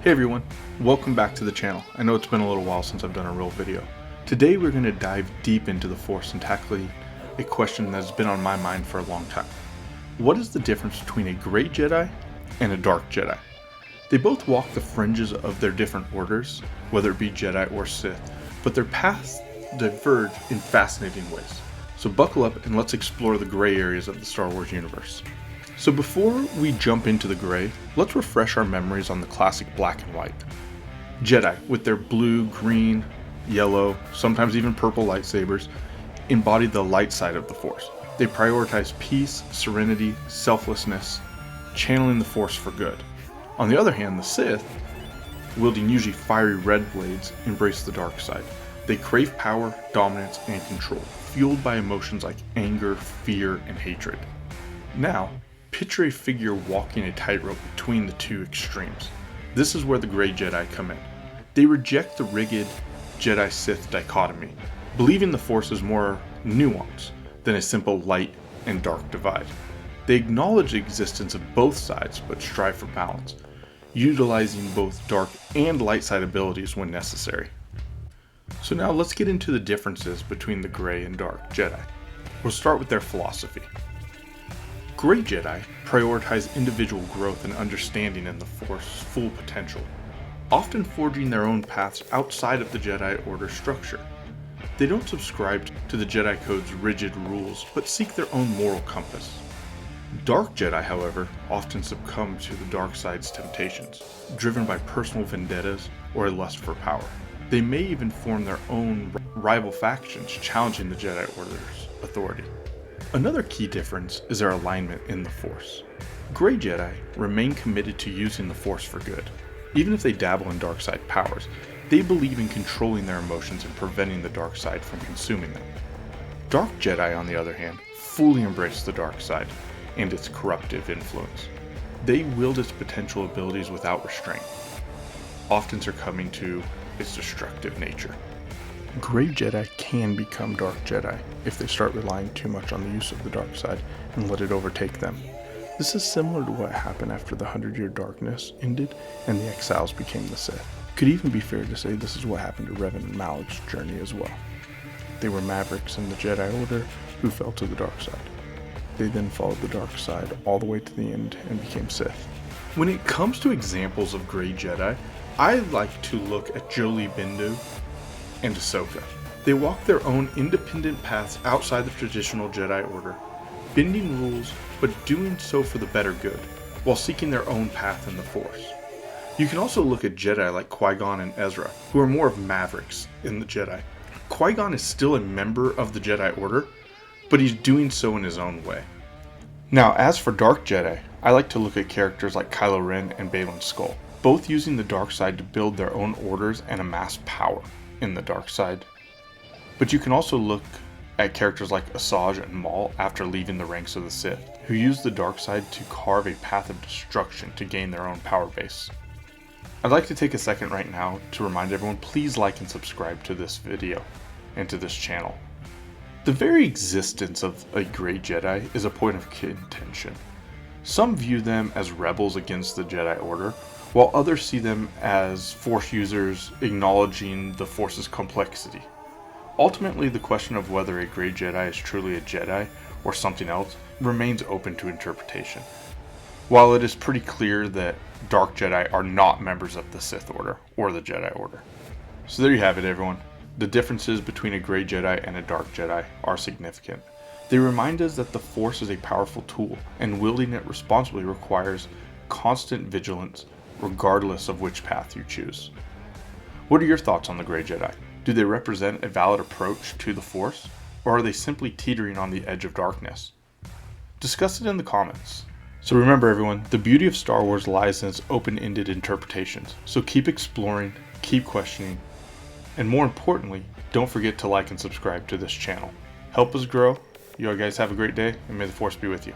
Hey everyone, welcome back to the channel. I know it's been a little while since I've done a real video. Today we're going to dive deep into the Force and tackle a question that's been on my mind for a long time. What is the difference between a Grey Jedi and a Dark Jedi? They both walk the fringes of their different orders, whether it be Jedi or Sith, but their paths diverge in fascinating ways. So buckle up and let's explore the gray areas of the Star Wars universe. So before we jump into the gray, let's refresh our memories on the classic black and white. Jedi, with their blue, green, yellow, sometimes even purple lightsabers, embody the light side of the Force. They prioritize peace, serenity, selflessness, channeling the Force for good. On the other hand, the Sith, wielding usually fiery red blades, embrace the dark side. They crave power, dominance, and control, fueled by emotions like anger, fear, and hatred. Now, picture a figure walking a tightrope between the two extremes. This is where the Grey Jedi come in. They reject the rigid Jedi-Sith dichotomy, believing the Force is more nuanced than a simple light and dark divide. They acknowledge the existence of both sides but strive for balance, utilizing both dark and light side abilities when necessary. So now let's get into the differences between the Grey and Dark Jedi. We'll start with their philosophy. Grey Jedi prioritize individual growth and understanding in the Force's full potential, often forging their own paths outside of the Jedi Order structure. They don't subscribe to the Jedi Code's rigid rules, but seek their own moral compass. Dark Jedi, however, often succumb to the dark side's temptations, driven by personal vendettas or a lust for power. They may even form their own rival factions, challenging the Jedi Order's authority. Another key difference is their alignment in the Force. Grey Jedi remain committed to using the Force for good. Even if they dabble in dark side powers, they believe in controlling their emotions and preventing the dark side from consuming them. Dark Jedi, on the other hand, fully embrace the dark side and its corruptive influence. They wield its potential abilities without restraint, often succumbing to its destructive nature. Grey Jedi can become Dark Jedi if they start relying too much on the use of the dark side and let it overtake them. This is similar to what happened after the 100-Year Darkness ended and the Exiles became the Sith. Could even be fair to say this is what happened to Revan and Malik's journey as well. They were mavericks in the Jedi Order who fell to the dark side. They then followed the dark side all the way to the end and became Sith. When it comes to examples of Grey Jedi, I like to look at Jolee Bindo and Ahsoka. They walk their own independent paths outside the traditional Jedi Order, bending rules but doing so for the better good, while seeking their own path in the Force. You can also look at Jedi like Qui-Gon and Ezra, who are more of mavericks in the Jedi. Qui-Gon is still a member of the Jedi Order, but he's doing so in his own way. Now, as for Dark Jedi, I like to look at characters like Kylo Ren and Baylan Skoll, both using the dark side to build their own orders and amass power in the dark side. But you can also look at characters like Asajj and Maul after leaving the ranks of the Sith, who use the dark side to carve a path of destruction to gain their own power base. I'd like to take a second right now to remind everyone, please like and subscribe to this video and to this channel. The very existence of a Grey Jedi is a point of contention. Some view them as rebels against the Jedi Order, while others see them as Force users acknowledging the Force's complexity. Ultimately, the question of whether a Grey Jedi is truly a Jedi or something else remains open to interpretation, while it is pretty clear that Dark Jedi are not members of the Sith Order or the Jedi Order. So there you have it, everyone. The differences between a Grey Jedi and a Dark Jedi are significant. They remind us that the Force is a powerful tool, and wielding it responsibly requires constant vigilance, regardless of which path you choose. What are your thoughts on the Grey Jedi? Do they represent a valid approach to the Force, or are they simply teetering on the edge of darkness? Discuss it in the comments. So remember everyone, the beauty of Star Wars lies in its open-ended interpretations, so keep exploring, keep questioning, and more importantly, don't forget to like and subscribe to this channel. Help us grow. You all guys have a great day, and may the Force be with you.